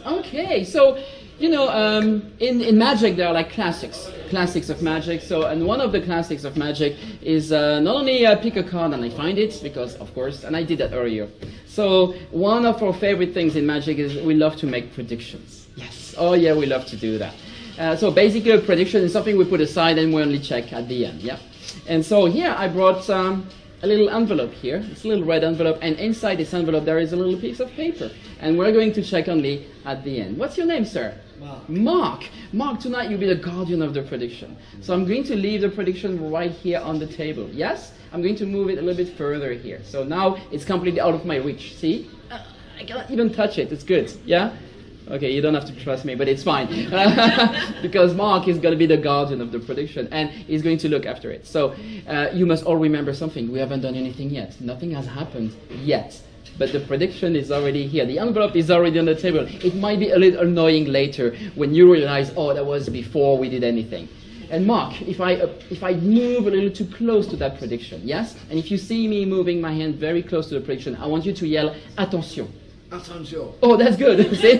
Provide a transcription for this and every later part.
Okay, so, you know, in Magic there are like classics of Magic. So, and one of the classics of Magic is not only pick a card and I find it, because of course, and I did that earlier. So, one of our favorite things in Magic is we love to make predictions. Yes, oh yeah, we love to do that. So basically a prediction is something we put aside and we only check at the end, yeah? And so here I brought a little envelope here. It's a little red envelope, and inside this envelope there is a little piece of paper. And we're going to check only at the end. What's your name, sir? Mark. Mark. Mark, tonight you'll be the guardian of the prediction. So I'm going to leave the prediction right here on the table. Yes? I'm going to move it a little bit further here. So now it's completely out of my reach. See? I cannot even touch it. It's good. Yeah? Okay, you don't have to trust me, but it's fine. Because Mark is going to be the guardian of the prediction, and he's going to look after it. So you must all remember something. We haven't done anything yet. Nothing has happened yet. But the prediction is already here. The envelope is already on the table. It might be a little annoying later when you realize, oh, that was before we did anything. And Mark, if I move a little too close to that prediction, yes? And if you see me moving my hand very close to the prediction, I want you to yell, attention. Attention. Oh, that's good. See?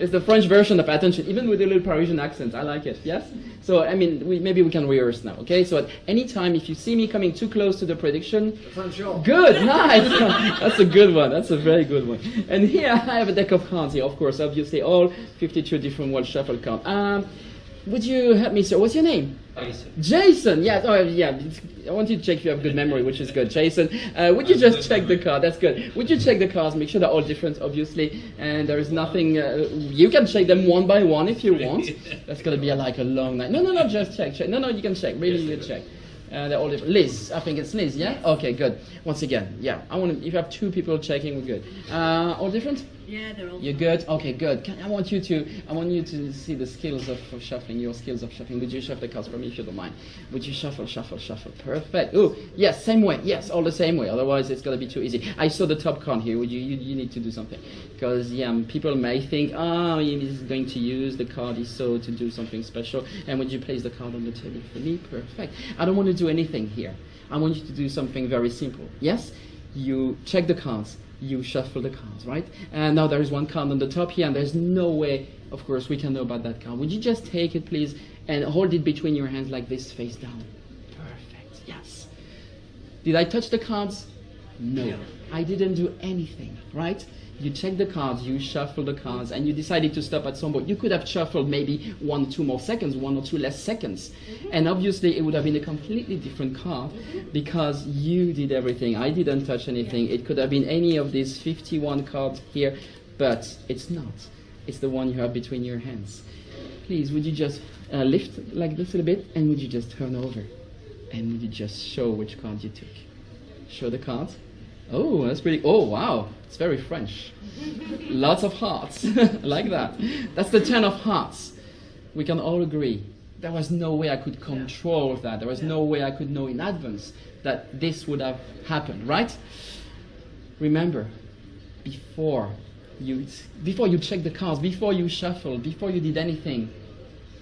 It's the French version of attention, even with a little Parisian accent. I like it, yes? So, I mean, maybe we can rehearse now, okay? So at any time, if you see me coming too close to the prediction... Attention. Good, nice! That's a good one. That's a very good one. And here, I have a deck of cards here, of course, obviously, all 52 different World Shuffle cards. Would you help me, sir? What's your name? Jason. Jason, yes. Oh, yeah. I want you to check if you have good memory, which is good. Jason, would you just check the card? That's good. Would you check the cards? Make sure they're all different, obviously. And there is nothing. You can check them one by one if you want. That's going to be like a long night. No, just check. No, you can check. Really, you can check. They're all different. Liz, I think it's Liz, yeah? Okay, good. Once again, yeah. If you have two people checking, we're good. All different? Yeah, they're all. You're good? Okay, good. I want you to see the skills of shuffling, your skills of shuffling. Would you shuffle the cards for me if you don't mind? Would you shuffle? Perfect. Oh, yes, same way. Yes, all the same way. Otherwise, it's going to be too easy. I saw the top card here. You need to do something. Because, yeah, people may think, oh, he's going to use the card he saw to do something special. And would you place the card on the table for me? Perfect. I don't want to do anything here. I want you to do something very simple. Yes? You check the cards. You shuffle the cards, right? And now there is one card on the top here, and there's no way, of course, we can know about that card. Would you just take it, please, and hold it between your hands like this, face down? Perfect, yes. Did I touch the cards? No. I didn't do anything, right? You check the cards, you shuffle the cards, and you decided to stop at some point. You could have shuffled maybe 1 or 2 more seconds, 1 or 2 less seconds. And obviously it would have been a completely different card because you did everything. I didn't touch anything. It could have been any of these 51 cards here, but it's not. It's the one you have between your hands. Please, would you just lift like this a little bit, and would you just turn over? And would you just show which card you took? Show the cards. Oh, that's pretty. Oh, wow. It's very French. Lots of hearts. Like that. That's the 10 of hearts. We can all agree. There was no way I could control that. There was no way I could know in advance that this would have happened, right? Remember, before you check the cards, before you shuffle, before you did anything,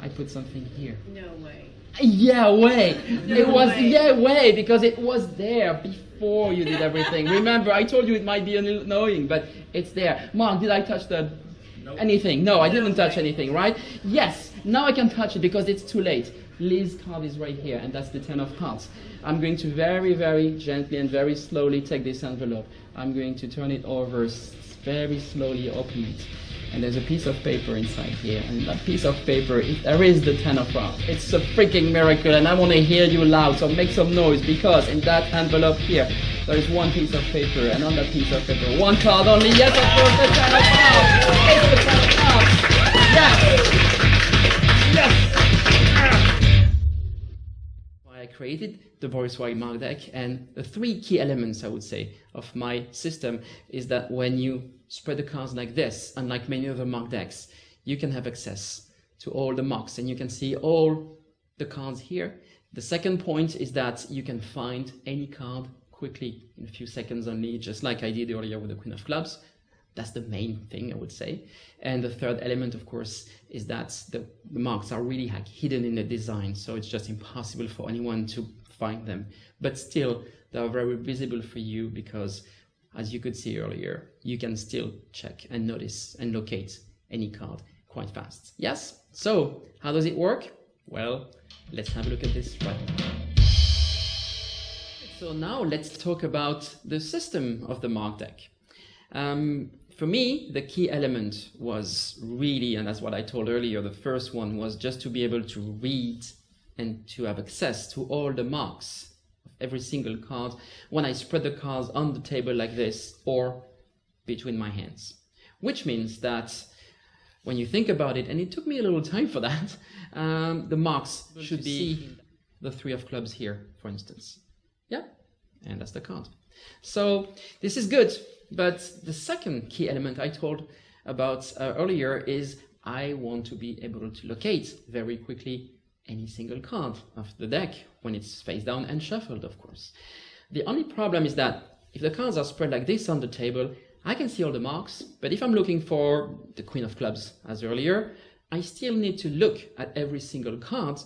I put something here. No way. Yeah, way. It was, yeah, way, because it was there before you did everything. Remember, I told you it might be annoying, but it's there. Mark, did I touch anything? No, I didn't touch anything, right? Yes, now I can touch it because it's too late. Liz's card is right here, and that's the 10 of hearts. I'm going to very, very gently and very slowly take this envelope. I'm going to turn it over, very slowly open it. And there's a piece of paper inside here, and that piece of paper, there is the 10 of hearts. It's a freaking miracle, and I want to hear you loud, so make some noise, because in that envelope here, there is one piece of paper, and on that piece of paper, one card only. Yes, of course, the 10 of hearts. It's the 10 of hearts. Yes. I created the Boris Wild Mark deck, and the 3 key elements, I would say, of my system is that when you spread the cards like this, unlike many other mark decks, you can have access to all the marks, and you can see all the cards here. The second point is that you can find any card quickly in a few seconds only, just like I did earlier with the Queen of Clubs. That's the main thing, I would say. And the third element, of course, is that the marks are really hidden in the design, so it's just impossible for anyone to find them. But still, they are very visible for you because, as you could see earlier, you can still check and notice and locate any card quite fast. Yes? So, how does it work? Well, let's have a look at this right now. So now let's talk about the system of the mark deck. For me, the key element was really, and that's what I told earlier, the first one was just to be able to read and to have access to all the marks of every single card when I spread the cards on the table like this or between my hands. Which means that when you think about it, and it took me a little time for that, the marks should be the 3 of clubs here, for instance. Yeah, and that's the card. So this is good, but the second key element I told about earlier is I want to be able to locate very quickly any single card of the deck when it's face down and shuffled, of course. The only problem is that if the cards are spread like this on the table, I can see all the marks, but if I'm looking for the Queen of Clubs as earlier, I still need to look at every single card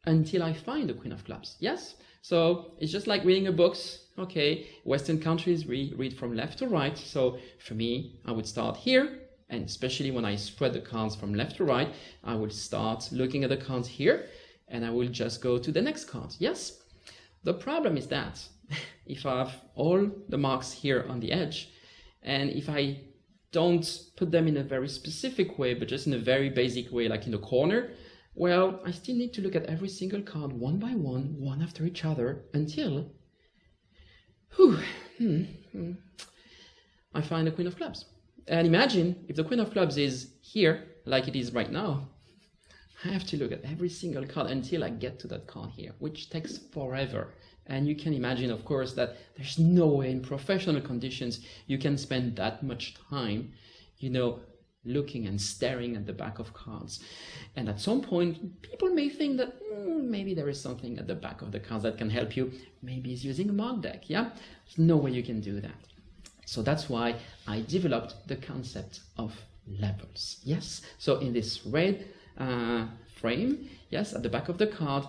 until I find the Queen of Clubs. Yes? So it's just like reading a book. Okay, Western countries read from left to right. So for me, I would start here, and especially when I spread the cards from left to right, I would start looking at the cards here, and I will just go to the next card. Yes? The problem is that if I have all the marks here on the edge, and if I don't put them in a very specific way, but just in a very basic way, like in the corner, well, I still need to look at every single card one by one, one after each other, until I find the Queen of Clubs. And imagine if the Queen of Clubs is here, like it is right now, I have to look at every single card until I get to that card here, which takes forever. And you can imagine, of course, that there's no way in professional conditions you can spend that much time, looking and staring at the back of cards. And at some point, people may think that maybe there is something at the back of the cards that can help you. Maybe it's using a mark deck, yeah? There's no way you can do that. So that's why I developed the concept of levels, yes? So in this red frame, yes, at the back of the card,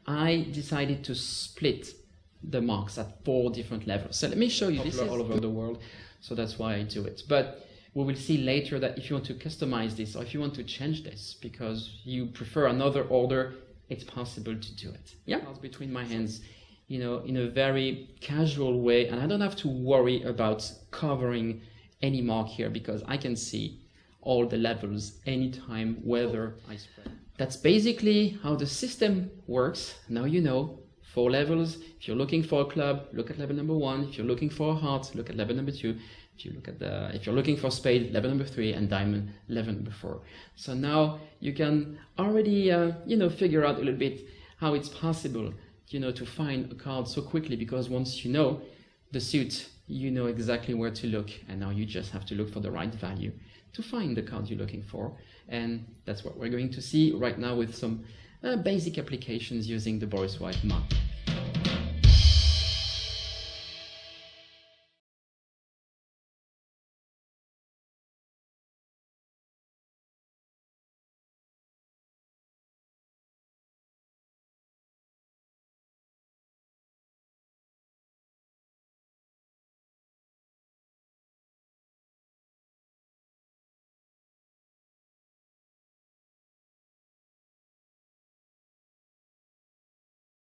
I decided to split the marks at 4 different levels. So let me show you. This is all over the world, so that's why I do it. But we will see later that if you want to customize this or if you want to change this because you prefer another order, it's possible to do it. Yeah, between my hands, in a very casual way, and I don't have to worry about covering any mark here because I can see all the levels anytime, whether I spread. That's basically how the system works. Now you know 4 levels. If you're looking for a club, look at level number 1. If you're looking for a heart, look at level number 2. If you're looking for spade, level number 3, and diamond, level number 4. So now you can already, figure out a little bit how it's possible, to find a card so quickly, because once you know the suit, you know exactly where to look, and now you just have to look for the right value to find the card you're looking for. And that's what we're going to see right now with some basic applications using the Boris White mark.